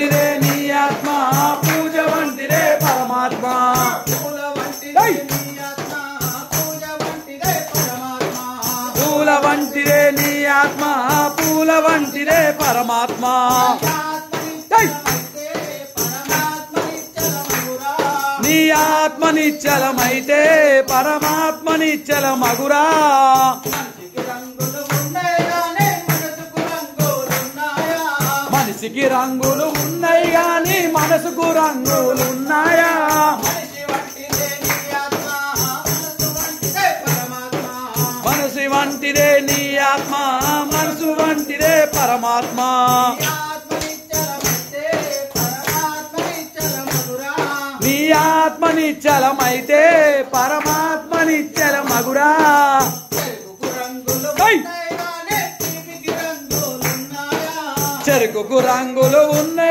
వంటిదే నీ ఆత్మ పూజ వంటిదే పరమాత్మ పూల వంటిదే నీ ఆత్మ పూల వంటిదే పరమాత్మ నీ ఆత్మ నిశ్చలమైతే పరమాత్మ నిశ్చలమగురా మనిషికి రంగులు ఉన్నాయి గాని మనసుకు రంగులున్నాయా మనసు వంటిదే నీ ఆత్మ మనసు వంటిదే పరమాత్మ నీ ఆత్మ నిశ్చలమైతే పరమాత్మ నిశ్చలమగురా చెరుకుకు రంగులు ఉన్నాయి